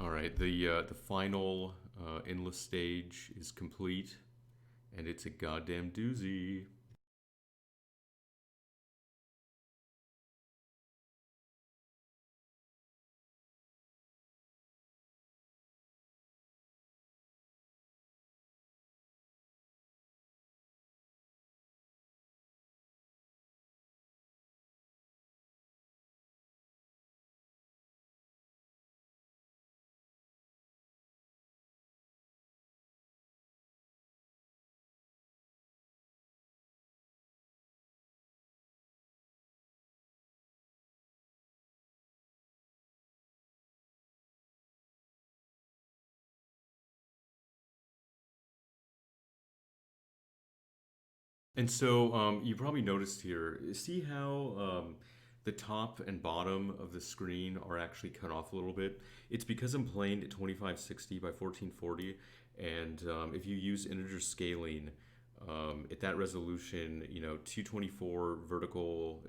All right, the final endless stage is complete, and it's a goddamn doozy. And so you probably noticed here, see how the top and bottom of the screen are actually cut off a little bit? It's because I'm playing at 2560 by 1440, and if you use integer scaling, at that resolution, 224 vertical,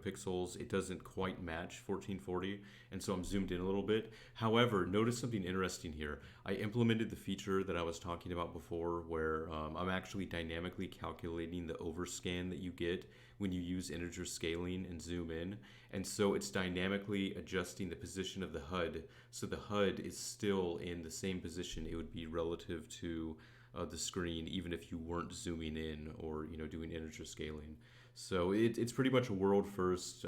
pixels, it doesn't quite match 1440, and so I'm zoomed in a little bit. However, notice something interesting here. I implemented the feature that I was talking about before, where I'm actually dynamically calculating the overscan that you get when you use integer scaling and zoom in, and so it's dynamically adjusting the position of the HUD, so the HUD is still in the same position it would be relative to the screen, even if you weren't zooming in or doing integer scaling. So it's pretty much a world first.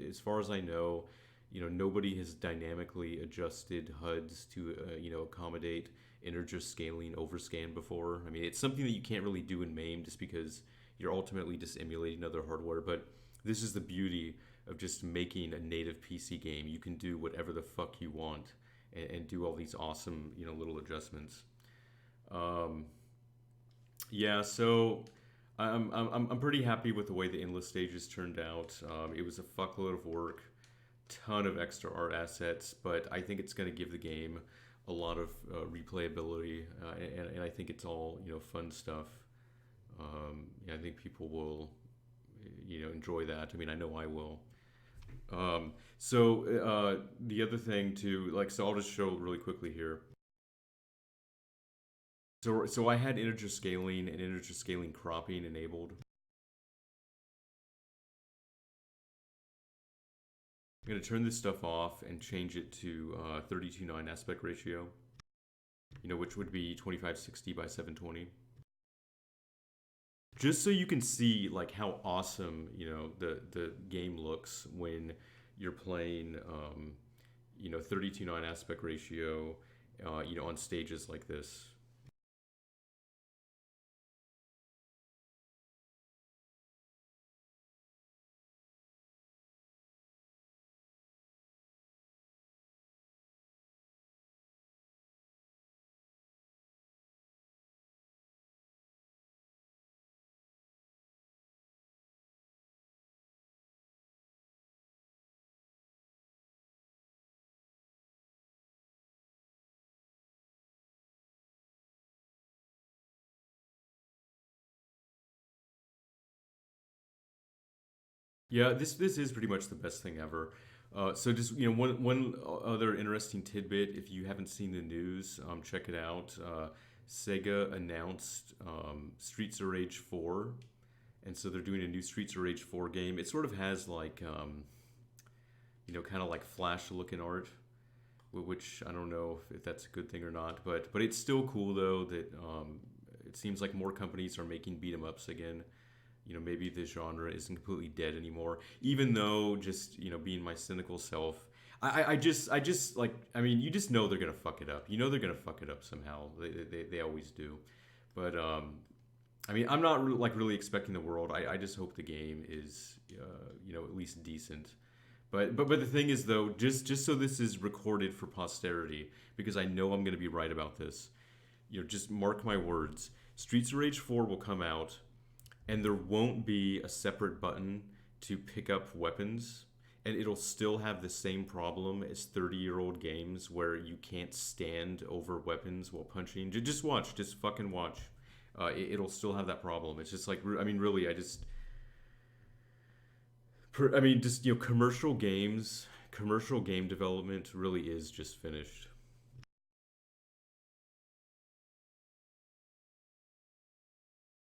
As far as I know, nobody has dynamically adjusted HUDs to accommodate integer scaling overscan before. I mean, it's something that you can't really do in MAME just because you're ultimately just emulating other hardware. But this is the beauty of just making a native PC game. You can do whatever the fuck you want and do all these awesome little adjustments. Um, yeah, so I'm pretty happy with the way the endless stages turned out. It was a fuckload of work, ton of extra art assets, but I think it's going to give the game a lot of replayability, and I think it's all fun stuff. Yeah, I think people will enjoy that. I mean, I know I will. The other thing too, like, so I'll just show really quickly here. So I had integer scaling and integer scaling cropping enabled. I'm going to turn this stuff off and change it to 32:9 aspect ratio, which would be 2560 by 720. Just so you can see like how awesome, the game looks when you're playing 32:9 aspect ratio, on stages like this. Yeah, this is pretty much the best thing ever. So just one other interesting tidbit. If you haven't seen the news, check it out. Sega announced Streets of Rage 4, and so they're doing a new Streets of Rage 4 game. It sort of has like kind of like Flash looking art, which I don't know if that's a good thing or not. But it's still cool though that it seems like more companies are making beat 'em ups again. Maybe this genre isn't completely dead anymore. Even though, just being my cynical self, I just like, I mean, you just know they're gonna fuck it up. They're gonna fuck it up somehow. They always do. But I mean, I'm not like really expecting the world. I just hope the game is at least decent. But the thing is though, just so this is recorded for posterity, because I know I'm gonna be right about this. Just mark my words. Streets of Rage 4 will come out, and there won't be a separate button to pick up weapons, and it'll still have the same problem as 30-year-old games where you can't stand over weapons while punching. Just watch, just fucking watch. It'll still have that problem. It's just like, I mean, really, I mean, just commercial game development really is just finished.